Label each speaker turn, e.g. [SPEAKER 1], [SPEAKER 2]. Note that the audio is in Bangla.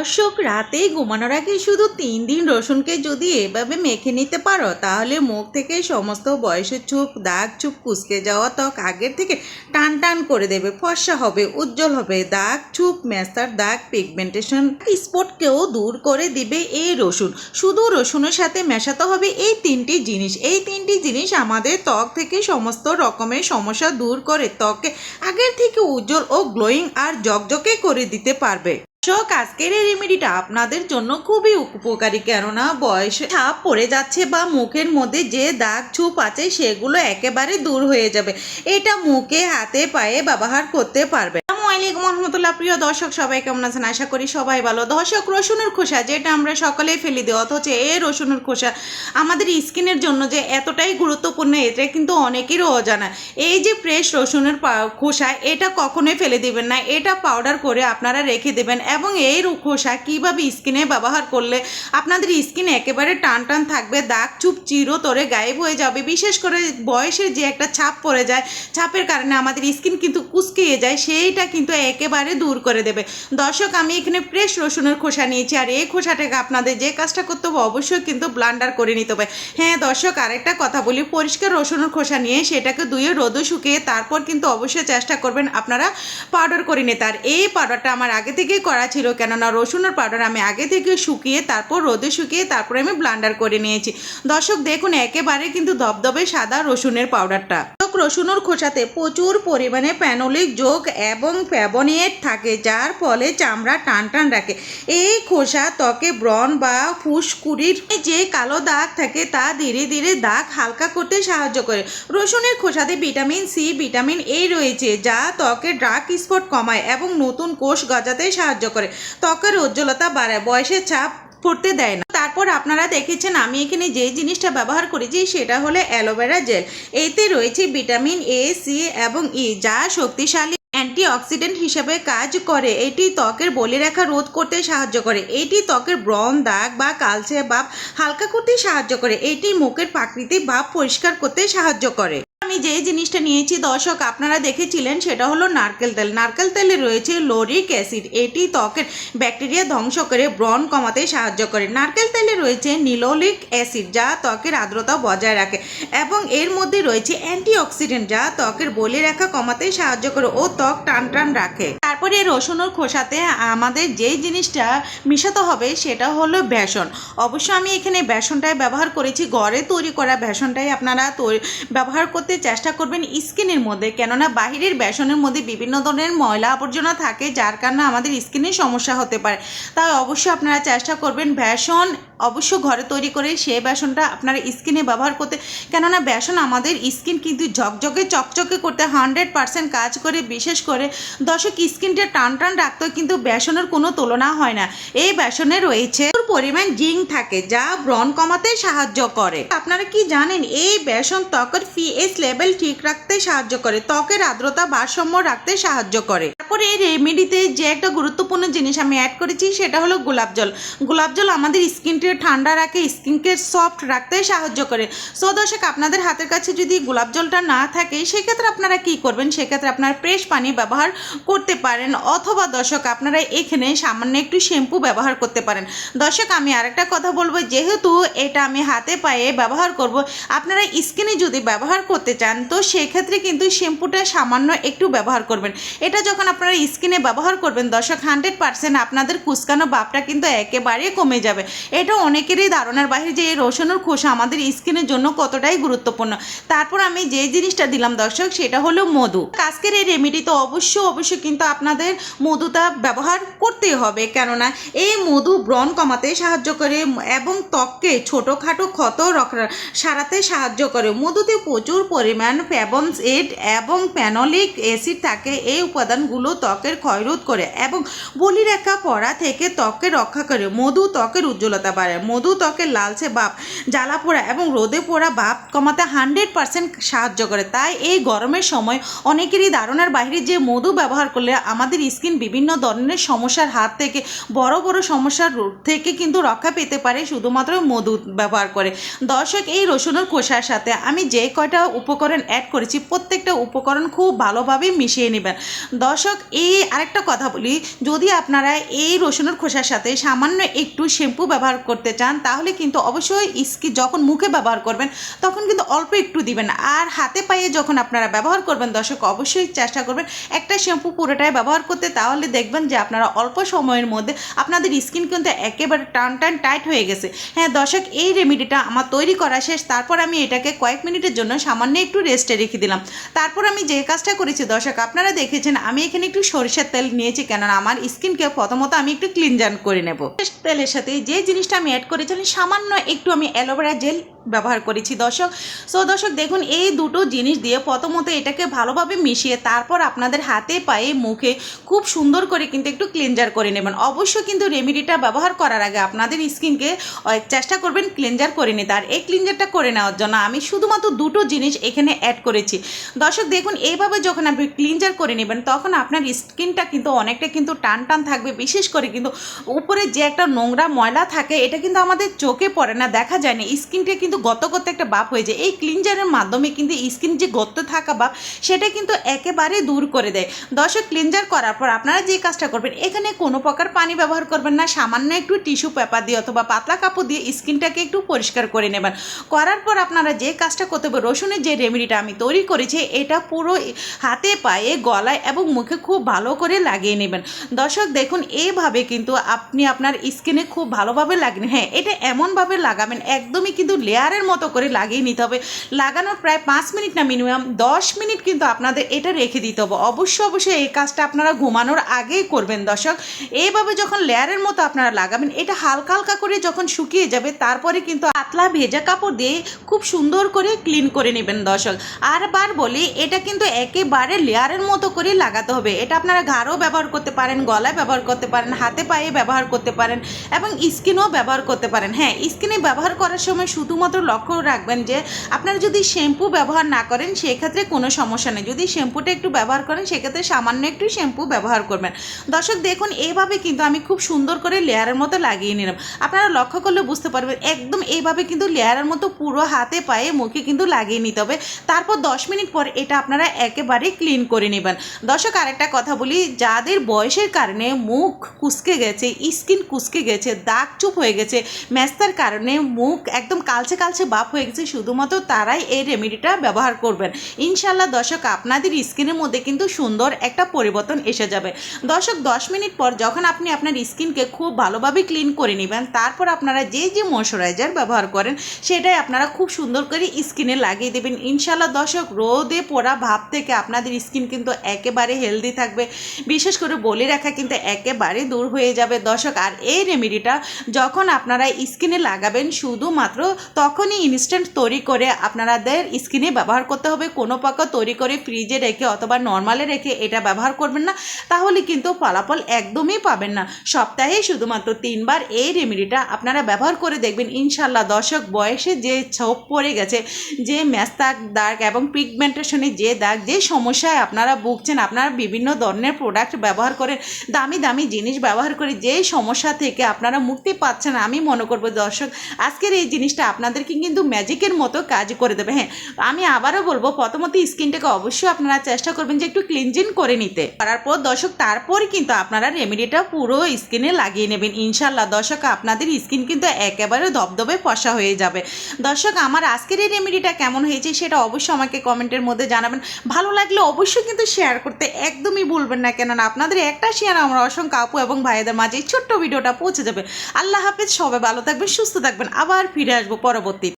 [SPEAKER 1] দর্শক, রাতে ঘুমানোর আগে শুধু 3 দিন রসুনকে যদি এভাবে মেখে নিতে পারো, তাহলে মুখ থেকে সমস্ত বয়সের চুপ, দাগ, চুপ, কুঁচকে যাওয়া ত্বক আগের থেকে টান টান করে দেবে, ফর্সা হবে, উজ্জ্বল হবে। দাগ, চুপ, মেস্তার দাগ, পিগমেন্টেশন, স্পটকেও দূর করে দিবে এই রসুন। শুধু রসুনের সাথে মেশাতে হবে এই 3টি জিনিস। এই 3টি জিনিস আমাদের ত্বক থেকে সমস্ত রকমের সমস্যা দূর করে ত্বককে আগের থেকে উজ্জ্বল ও গ্লোয়িং আর জকজকে করে দিতে পারবে। আজকের এই রেমেডিটা আপনাদের জন্য খুবই উপকারী, কেননা বয়সে ছাপ পড়ে যাচ্ছে বা মুখের মধ্যে যে দাগ ছুপ আছে সেগুলো একেবারে দূর হয়ে যাবে। এটা মুখে, হাতে, পায়ে ব্যবহার করতে পারবে। আসসালামু রহমতুল্লাহ। প্রিয় দর্শক, সবাই কেমন আছেন? আশা করি সবাই ভালো। দর্শক, রসুনের খোসা যেটা আমরা সকালেই ফেলে দিই, অথচ এই রসুনের খোসা আমাদের স্কিনের জন্য যে এতটাই গুরুত্বপূর্ণ, এটা কিন্তু অনেকেরও অজানা। এই যে ফ্রেশ রসুনের খোসা, এটা কখনোই ফেলে দিবেন না, এটা পাউডার করে আপনারা রেখে দেবেন। এবং এই খোসা কীভাবে স্কিনে ব্যবহার করলে আপনাদের স্কিন একেবারে টান টান থাকবে, দাগ চুপ চিরতরে গায়েব হয়ে যাবে। বিশেষ করে বয়সের যে একটা ছাপ পড়ে যায়, ছাপের কারণে আমাদের স্কিন কিন্তু কুঁচকিয়ে যায়, সেইটা কিন্তু একেবারে দূর করে দেবে। দর্শক, আমি এখানে ফ্রেশ রসুনের খোসা নিয়েছি, আর এই খোসাটাকে আপনাদের যে কাজটা করতে হবে, অবশ্যই কিন্তু ব্লান্ডার করে নিতে হবে। হ্যাঁ দর্শক, আরেকটা কথা বলি, পরিষ্কার রসুনের খোসা নিয়ে সেটাকে ধুয়ে রোদে শুকিয়ে তারপর কিন্তু অবশ্যই চেষ্টা করবেন আপনারা পাউডার করে নিতে। আর এই পাউডারটা আমার আগে থেকেই করা ছিল, কেননা রসুনের পাউডার আমি আগে থেকে শুকিয়ে তারপর রোদে শুকিয়ে তারপরে আমি ব্লান্ডার করে নিয়েছি। দর্শক দেখুন, একেবারে কিন্তু ধবধবে সাদা রসুনের পাউডারটা। রসুনের খোসাতে প্রচুর পরিমাণে ফেনোলিক যোগ এবং ফ্ল্যাভোনয়েড থাকে, যার ফলে চামড়া টান টান রাখে। এই খোসা ত্বকে ব্রণ বা ফুসকুড়ির যে কালো দাগ থাকে তা ধীরে ধীরে দাগ হালকা করতে সাহায্য করে। রসুনের খোসাতে ভিটামিন সি, ভিটামিন এ রয়েছে, যা ত্বকের ডার্ক স্পট কমায় এবং নতুন কোষ গজাতে সাহায্য করে। ত্বকের উজ্জ্বলতা বাড়ায়, বয়সের ছাপ পড়তে দেয় না। তারপর আপনারা দেখেছেন আমি এখানে যে জিনিসটা ব্যবহার করেছি সেটা হলো অ্যালোভেরা জেল। এতে রয়েছে ভিটামিন এ, সি এবং ই, যা শক্তিশালী অ্যান্টিঅক্সিডেন্ট হিসেবে কাজ করে। এটি ত্বকের বলিরেখা রোধ করতে সাহায্য করে। এটি ত্বকের ব্রণ, দাগ বা কালচে ভাব হালকা করতে সাহায্য করে। এটি মুখের প্রাকৃতিক ভাব পরিষ্কার করতে সাহায্য করে। আমি যে জিনিসটা নিয়েছি দর্শক, আপনারা দেখেছিলেন, সেটা হলো নারকেল তেল। নারকেল তেলে রয়েছে লোরিক অ্যাসিড, এটি ত্বকের ব্যাকটেরিয়া ধ্বংস করে ব্রণ কমাতে সাহায্য করে। নারকেল তেলে রয়েছে নিলোলিক অ্যাসিড, যা ত্বকের আর্দ্রতা বজায় রাখে এবং এর মধ্যে রয়েছে অ্যান্টিঅক্সিডেন্ট, যা ত্বকের বলিরেখা কমাতে সাহায্য করে ও ত্বক টান টান রাখে। তারপরে রসুনের খোসাতে আমাদের যেই জিনিসটা মিশাতে হবে সেটা হলো বেসন। অবশ্য আমি এখানে বেসনটাই ব্যবহার করেছি, ঘরে তৈরি করা বেসনটাই আপনারা ব্যবহার করতে চেষ্টা করবেন স্কিনের মধ্যে, কেননা বাহিরের বেসনের মধ্যে বিভিন্ন ধরনের ময়লা আবর্জনা থাকে, যার কারণে আমাদের স্কিনের সমস্যা হতে পারে। তাই অবশ্যই আপনারা চেষ্টা করবেন বেসন অবশ্য ঘরে তৈরি করে সেই বেসনটা আপনারা স্কিনে ব্যবহার করতে, কেননা বেসন আমাদের স্কিন কিন্তু ঝকঝকে চকচকে করতে 100% কাজ করে। বিশেষ করে দর্শক, স্কিনটা টান টান রাখতেও কিন্তু বেসনের কোনো তুলনা হয় না। এই বেসনে রয়েছে পরিমাণ জিঙ্ক থাকে, যা ব্রণ কমাতে সাহায্য করে। আপনারা কি জানেন, এই বেসন ত্বকের পিএইচ লেভেল ঠিক রাখতে সাহায্য করে, ত্বকের আর্দ্রতা ভারসাম্য রাখতে সাহায্য করে। তারপরে এই রেমেডিতে যে একটা গুরুত্বপূর্ণ জিনিস আমি অ্যাড করেছি সেটা হলো গোলাপ জল। গোলাপ জল আমাদের স্কিনকে ঠান্ডা রাখে, স্কিনকে সফট রাখতে সাহায্য করে। সো দর্শক, আপনাদের হাতের কাছে যদি গোলাপ জলটা না থাকে সেক্ষেত্রে আপনারা কি করবেন, সেক্ষেত্রে আপনারা ফ্রেশ পানি ব্যবহার করতে পারেন, অথবা দর্শক আপনারা এখানে সামান্য একটু শ্যাম্পু ব্যবহার করতে পারেন। দর্শক, আমি আরেকটা কথা বলবো, যেহেতু এটা আমি হাতে পায়ে ব্যবহার করব, আপনারা স্কিনে যদি ব্যবহার করতে চান তো সেক্ষেত্রে কিন্তু শ্যাম্পুটা সামান্য একটু ব্যবহার করবেন। এটা যখন আপনারা স্কিনে ব্যবহার করবেন দর্শক, 100% আপনাদের কুচকানো ভাবটা কিন্তু একেবারে কমে যাবে। এটা অনেকেরই ধারণার বাইরে যে এই রসুনের খোসা আমাদের স্কিনের জন্য কতটাই গুরুত্বপূর্ণ। তারপর আমি যে জিনিসটা দিলাম দর্শক, সেটা হলো মধু। আজকের এই রেমেডি তো অবশ্যই কিন্তু আপনাদের মধুটা ব্যবহার করতেই হবে, কেননা এই মধু ব্রণ কমাতে সাহায্য করে এবং ত্বককে ছোটোখাটো ক্ষত সারাতে সাহায্য করে। মধুতে প্রচুর পরিমাণ ফ্ল্যাভোনয়েড এবং ফেনোলিক অ্যাসিড থাকে। এই উপাদানগুলো ত্বকের ক্ষয়রোধ করে এবং বলিরেখা পড়া থেকে ত্বককে রক্ষা করে। মধু ত্বকের উজ্জ্বলতা বাড়ায়। মধু ত্বকের লালচে ভাব, জ্বালা পোড়া এবং রোদে পোড়া ভাব কমাতে 100% সাহায্য করে। তাই এই গরমের সময় অনেকেরই ধারণার বাইরে যে মধু ব্যবহার করলে আমাদের স্কিন বিভিন্ন ধরনের সমস্যার হাত থেকে, বড় বড় সমস্যার থেকে কিন্তু রক্ষা পেতে পারে শুধুমাত্র মধু ব্যবহার করে। দর্শক, এই রসুনের খোসার সাথে আমি যে কয়টা উপকরণ অ্যাড করেছি প্রত্যেকটা উপকরণ খুব ভালোভাবে মিশিয়ে নেবেন। দর্শক, এই আরেকটা কথা বলি, যদি আপনারা এই রসুনের খোসার সাথে সামান্য একটু শ্যাম্পু ব্যবহার করতে চান তাহলে কিন্তু অবশ্যই যখন মুখে ব্যবহার করবেন তখন কিন্তু অল্প একটু দিবেন। আর হাতে পায়ে যখন আপনারা ব্যবহার করবেন দর্শক অবশ্যই চেষ্টা করবেন একটা শ্যাম্পু পুরোটাই ব্যবহার করতে, তাহলে দেখবেন যে আপনারা অল্প সময়ের মধ্যে আপনাদের স্কিন কিন্তু একেবারে টান টাইট হয়ে গেছে। হ্যাঁ দর্শক, এই রেমেডিটা আমার তৈরি করা শেষ। তারপর আমি এটাকে কয়েক মিনিটের জন্য সামান্য একটু রেস্টে রেখে দিলাম। তারপর আমি যে কাজটা করেছি দর্শক, আপনারা দেখেছেন আমি এখানে একটু সরিষার তেল নিয়েছি, কেননা আমার স্কিনকে প্রথমত আমি একটু ক্লিনজার করে নেব। তেলের সাথে যে জিনিসটা আমি অ্যাড করেছিলাম সামান্য একটু আমি অ্যালোভেরা জেল ব্যবহার করেছি দর্শক। সো দর্শক দেখুন, এই দুটো জিনিস দিয়ে প্রথমত এটাকে ভালোভাবে মিশিয়ে তারপর আপনাদের হাতে পায়ে মুখে খুব সুন্দর করে কিন্তু একটু ক্লিনজার করে নেবেন। অবশ্যই কিন্তু রেমেডিটা ব্যবহার করার আগে আপনাদের স্কিনকে চেষ্টা করবেন ক্লিনজার করে নিতে। আর এই ক্লিনজারটা করে নেওয়ার জন্য আমি শুধুমাত্র দুটো জিনিস এখানে অ্যাড করেছি দর্শক। দেখুন, এইভাবে যখন আপনি ক্লিনজার করে নেবেন তখন আপনার স্কিনটা কিন্তু অনেকটা কিন্তু টান থাকবে। বিশেষ করে কিন্তু উপরে যে একটা নোংরা ময়লা থাকে এটা কিন্তু আমাদের চোখে পড়ে না, দেখা যায় না, স্কিনটা কিন্তু গত একটা ভাব হয়ে যায়। এই ক্লিনজারের মাধ্যমে কিন্তু স্কিন যে গত থাকা ভাব সেটা কিন্তু একেবারে দূর করে দেয় দর্শক। ক্লিনজার করার পর আপনারা যে কাজটা করবেন, এখানে কোনো প্রকার পানি ব্যবহার করবেন না, সামান্য একটু টিস্যু পেপার দিয়ে অথবা পাতলা কাপড় দিয়ে স্কিনটাকে একটু পরিষ্কার করে নেবেন। করার পর আপনারা যে কাজটা করতে হবে, রসুনের যে রেমেডিটা আমি তৈরি করেছি এটা পুরো হাতে পায়ে গলায় এবং মুখে খুব ভালো করে লাগিয়ে নেবেন দর্শক। দেখুন, এইভাবে কিন্তু আপনি আপনার স্কিনে খুব ভালোভাবে লাগেন। হ্যাঁ, এটা এমনভাবে লাগাবেন একদমই কিন্তু লেয়ারের মতো করে লাগিয়ে নিতে হবে। লাগানোর প্রায় 5 মিনিট না মিনিমাম 10 মিনিট কিন্তু আপনাদের এটা রেখে দিতে হবে। অবশ্যই এই কাজটা আপনারা ঘুমানোর আগেই করবেন দর্শক। এইভাবে যখন লেয়ারের মতো আপনারা লাগাবেন, এটা হালকা হালকা করে যখন শুকিয়ে যাবে তারপরে কিন্তু পাতলা ভেজা কাপড় দিয়ে খুব সুন্দর করে ক্লিন করে নেবেন দর্শক। আর বার বলি, এটা কিন্তু একেবারে লেয়ারের মতো করে লাগাতে হবে। এটা আপনারা ঘাড়ও ব্যবহার করতে পারেন, গলায় ব্যবহার করতে পারেন, হাতে পায়ে ব্যবহার করতে পারেন এবং স্কিনও ব্যবহার করতে পারেন। হ্যাঁ, স্কিনে ব্যবহার করার সময় শুধুমাত্র লক্ষ্য রাখবেন যে আপনারা যদি শ্যাম্পু ব্যবহার না করেন সেক্ষেত্রে কোনো সমস্যা নেই, যদি শ্যাম্পুটা একটু ব্যবহার করেন সেক্ষেত্রে সামান্য একটু শ্যাম্পু ব্যবহার করবেন দর্শক। দেখুন, এইভাবে কিন্তু আমি খুব সুন্দর করে লেয়ারের মতো লাগিয়ে নিলাম। আপনারা লক্ষ্য করলে বুঝতে পারবেন একদম এইভাবে কিন্তু লেয়ারের মতো পুরো হাতে পায়ে মুখে কিন্তু লাগিয়ে নিতে হবে। তারপর 10 মিনিট পর এটা আপনারা একেবারে ক্লিন করে নেবেন দর্শক। আরেকটা কথা বলি, যাদের বয়সের কারণে মুখ কুঁচকে গেছে, স্কিন কুঁচকে গেছে, দাগ চুপ হয়ে গেছে, মেস্তার কারণে মুখ একদম কালচে ভাব হয়ে গেছে, শুধুমাত্র তারাই এই রেমেডিটা ব্যবহার করবেন। ইনশাল্লাহ দর্শক, আপনাদের স্কিনের মধ্যে কিন্তু সুন্দর একটা পরিবর্তন এসে যাবে দর্শক। 10 মিনিট পর যখন আপনি আপনার স্কিনকে খুব ভালোভাবে ক্লিন করে নেবেন, তারপর আপনারা যে ময়শ্চারাইজার ব্যবহার করেন সেটাই আপনারা খুব সুন্দর করে স্কিনে লাগিয়ে দেবেন। ইনশাল্লাহ দর্শক, রোদে পোড়া ভাব থেকে আপনাদের স্কিন কিন্তু একেবারে হেলদি থাকবে। বিশেষ করে বলে রাখা কিন্তু একেবারে দূর হয়ে যাবে দর্শক। আর এই রেমেডিটা যখন আপনারা স্কিনে লাগাবেন শুধুমাত্র তখনই ইনস্ট্যান্ট তৈরি করে আপনাদের স্কিনে ব্যবহার করতে হবে। কোনো প্রকার তৈরি করে ফ্রিজে রেখে অথবা নর্মালে রেখে এটা ব্যবহার করবেন না, তাহলে কিন্তু ফলাফল একদমই পাবেন না। সপ্তাহে শুধুমাত্র 3 বার এই রেমেডিটা আপনারা ব্যবহার করে দেখবেন। ইনশাল্লাহ দর্শক, বয়সে যে ছোপ পড়ে গেছে, যে মেস্তাক দাগ এবং পিগমেন্টেশনে যে দাগ, যে সমস্যায় আপনারা ভুগছেন, আপনারা বিভিন্ন ধরনের প্রোডাক্ট ব্যবহার করেন, দামি জিনিস ব্যবহার করে যে সমস্যা থেকে আপনারা মুক্তি পাচ্ছেন, আমি মনে করব দর্শক আজকের এই জিনিসটা আপনাদেরকে কিন্তু ম্যাজিকের মতো কাজ করে দেবে। হ্যাঁ, আমি আবারও বলবো, প্রথমত স্কিনটাকে অবশ্যই আপনারা চেষ্টা করবেন যে একটু ক্লিনজিং করে নিতে। করার পর দর্শক তারপর কিন্তু আপনারা রেমেডিটা পুরো স্কিনে লাগিয়ে নেবেন। ইনশাল্লাহ দর্শক, আপনাদের স্কিন কিন্তু একেবারে ধবধবে ফর্সা হয়ে যাবে দর্শক। আমার আজকের এই রেমেডিটা কেমন হয়েছে সেটা অবশ্যই আমাকে কমেন্টের মধ্যে জানাবেন। ভালো লাগলে অবশ্যই কিন্তু শেয়ার করতে একদমই ভুলবেন না, কেননা আপনাদের একটা শেয়ার আমার অসংখ্য আপু এবং ভাইদের মাঝে এই ছোট্ট ভিডিওটা পৌঁছে যাবে। আল্লাহ হাফেজ, সবাই ভালো থাকবেন, সুস্থ থাকবেন, আবার ফিরে আসবো পরবর্তী।